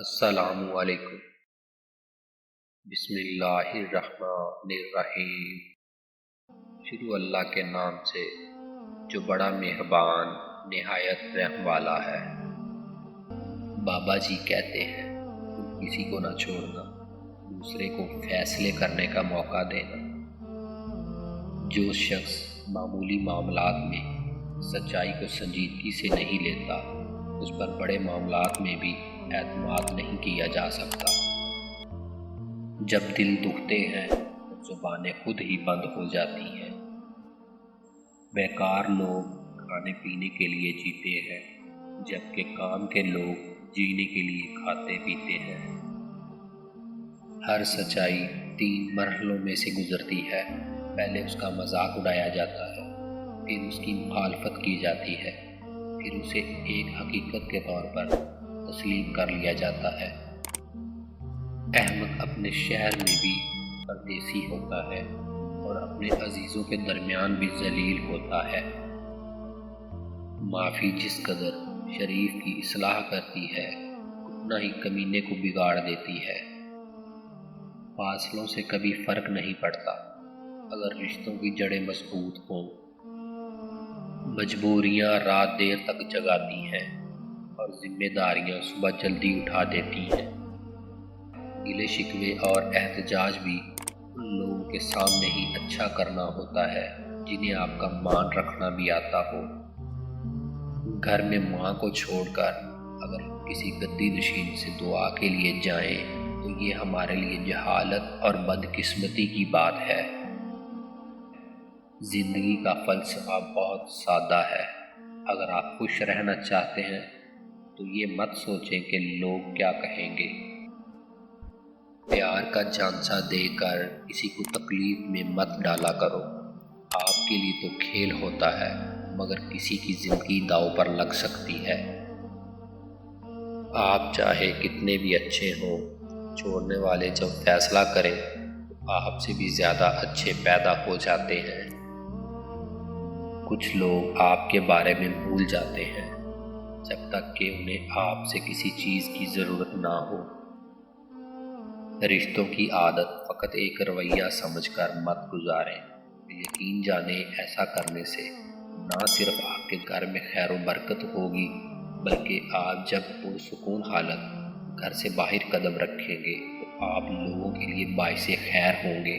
السلام علیکم۔ بسم اللہ الرحمن الرحیم۔ شروع اللہ کے نام سے جو بڑا مہربان نہایت رحم والا ہے۔ بابا جی کہتے ہیں تم کسی کو نہ چھوڑنا، دوسرے کو فیصلے کرنے کا موقع دینا۔ جو شخص معمولی معاملات میں سچائی کو سنجیدگی سے نہیں لیتا، اس پر بڑے معاملات میں بھی اعتماد نہیں کیا جا سکتا۔ جب دل دکھتے ہیں تو زبانیں خود ہی بند ہو جاتی ہیں۔ بیکار لوگ کھانے پینے کے لیے جیتے ہیں، جبکہ کام کے لوگ جینے کے لیے کھاتے پیتے ہیں۔ ہر سچائی 3 مرحلوں میں سے گزرتی ہے۔ پہلے اس کا مذاق اڑایا جاتا ہے، پھر اس کی مخالفت کی جاتی ہے، پھر اسے ایک حقیقت کے طور پر تسلیم کر لیا جاتا ہے۔ احمق اپنے شہر میں بھی پردیسی ہوتا ہے اور اپنے عزیزوں کے درمیان بھی ذلیل ہوتا ہے۔ معافی جس قدر شریف کی اصلاح کرتی ہے، اتنا ہی کمینے کو بگاڑ دیتی ہے۔ فاصلوں سے کبھی فرق نہیں پڑتا اگر رشتوں کی جڑیں مضبوط ہوں۔ مجبوریاں رات دیر تک جگاتی ہیں اور ذمہ داریاں صبح جلدی اٹھا دیتی ہیں۔ گلے شکوے اور احتجاج بھی ان لوگوں کے سامنے ہی اچھا کرنا ہوتا ہے جنہیں آپ کا مان رکھنا بھی آتا ہو۔ گھر میں ماں کو چھوڑ کر اگر ہم کسی گدی نشین سے دعا کے لیے جائیں تو یہ ہمارے لیے جہالت اور بدقسمتی کی بات ہے۔ زندگی کا فلسفہ بہت سادہ ہے۔ اگر آپ خوش رہنا چاہتے ہیں تو یہ مت سوچیں کہ لوگ کیا کہیں گے۔ پیار کا جھانسا دے کر کسی کو تکلیف میں مت ڈالا کرو۔ آپ کے لیے تو کھیل ہوتا ہے، مگر کسی کی زندگی داؤ پر لگ سکتی ہے۔ آپ چاہے کتنے بھی اچھے ہوں، چھوڑنے والے جب فیصلہ کریں تو آپ سے بھی زیادہ اچھے پیدا ہو جاتے ہیں۔ کچھ لوگ آپ کے بارے میں بھول جاتے ہیں جب تک کہ انہیں آپ سے کسی چیز کی ضرورت نہ ہو۔ رشتوں کی عادت فقط ایک رویہ سمجھ کر مت گزاریں۔ یقین جانیں ایسا کرنے سے نہ صرف آپ کے گھر میں خیر و برکت ہوگی، بلکہ آپ جب پرسکون حالت گھر سے باہر قدم رکھیں گے تو آپ لوگوں کے لیے باعث خیر ہوں گے۔